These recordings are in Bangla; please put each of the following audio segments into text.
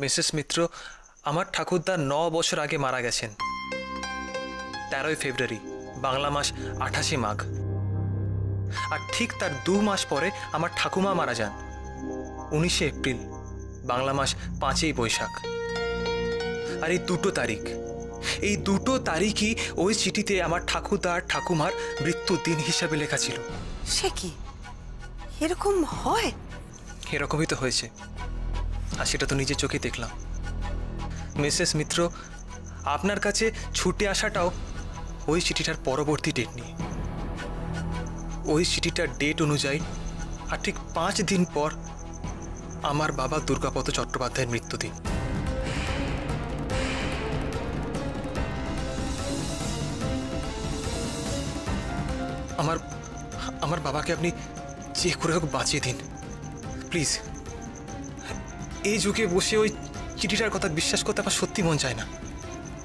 মিসেস মিত্র আমার ঠাকুরদা 9 বছর আগে মারা গেছেন। 13ই ফেব্রুয়ারি বাংলা মাস 28 মাঘ। আর ঠিক তার 2 মাস পরে আমার ঠাকুমা মারা যান 19 এপ্রিল বাংলা মাস 5ই বৈশাখ। আর এই দুটো তারিখই ওই চিঠিতে আমার ঠাকুরদা আর ঠাকুমার মৃত্যু দিন হিসাবে লেখা ছিল। সে কি এরকম হয়? এরকমই তো হয়েছে, আর সেটা তো নিজের চোখে দেখলাম। মিসেস মিত্র, আপনার কাছে ছুটে আসাটাও ওই চিঠিটার পরবর্তী ডেট নিয়ে। ওই চিঠিটার ডেট অনুযায়ী আর ঠিক 5 দিন পর আমার বাবা দুর্গাপদ চট্টোপাধ্যায়ের মৃত্যুদিন। আমার বাবাকে আপনি যে করে হোক বাঁচিয়ে দিন প্লিজ। এই যুগে বসে ওই চিঠিটার কথা বিশ্বাস করতে আমার সত্যি মন চায় না,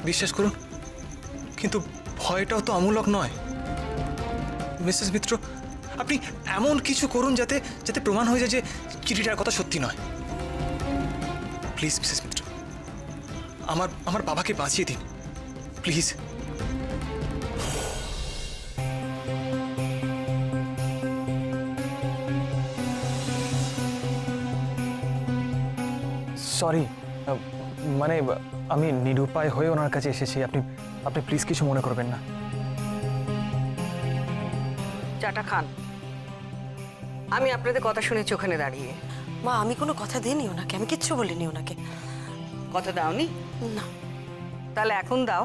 বিশ্বাস করুন। কিন্তু ভয়টাও তো অমূলক নয়। মিসেস মিত্র, আপনি এমন কিছু করুন যাতে যাতে প্রমাণ হয়ে যায় যে চিঠিটার কথা সত্যি নয়। প্লিজ মিসেস মিত্র, আমার বাবাকে বাঁচিয়ে দিন প্লিজ। সরি, মানে আমি নিরুপায় হয়ে ওনার কাছে এসেছি। আপনি প্লিজ কিছু মনে করবেন না। চাটা খান। আমি আপনাদের কথা শুনেছি ওখানে দাঁড়িয়ে। মা, আমি কোনো কথা দিইনি ওনাকে, আমি কিচ্ছু বলিনি ওনাকে। কথা দাওনি? না। তাহলে এখন দাও।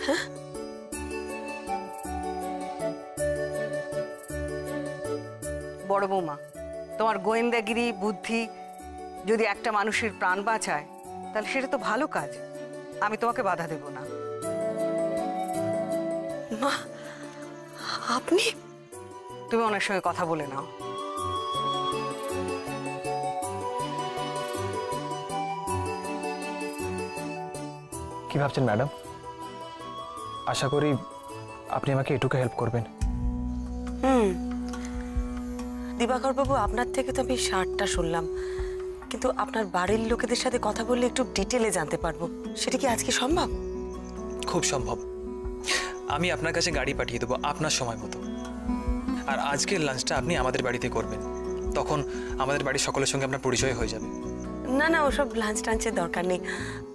হ্যাঁ, বড় বৌমা, তোমার গোয়েন্দাগিরি বুদ্ধি যদি একটা মানুষের প্রাণ বাঁচায় তাহলে সেটা তো ভালো কাজ। আমি তোমাকে বাধা দেব না। মা আপনি? তুমি ওনার সঙ্গে কথা বলে নাও। কি ভাবছেন ম্যাডাম? আশা করি আপনি আমাকে এটুকু হেল্প করবেন। দিবাকর বাবু, আপনার থেকে তো আমি 60টা শুনলাম, কিন্তু আপনার বাড়ির লোকেদের সাথে কথা বললে একটু ডিটেলে জানতে পারবো। সেটা কি আজকে সম্ভব? খুব সম্ভব। আমি আপনার কাছে গাড়ি পাঠিয়ে দেবো আপনার সময় মতো। আর আজকের লাঞ্চটা আপনি আমাদের বাড়িতে করবেন, তখন আমাদের বাড়ির সকলের সঙ্গে আপনার পরিচয় হয়ে যাবে। না না, ওসব লাঞ্চ টাঞ্চের দরকার নেই,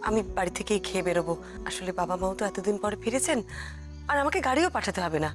আমি বাড়ি থেকেই খেয়ে বেরোবো। আসলে বাবা মাও তো এতদিন পরে ফিরেছেন, আর আমাকে গাড়িও পাঠাতে হবে না।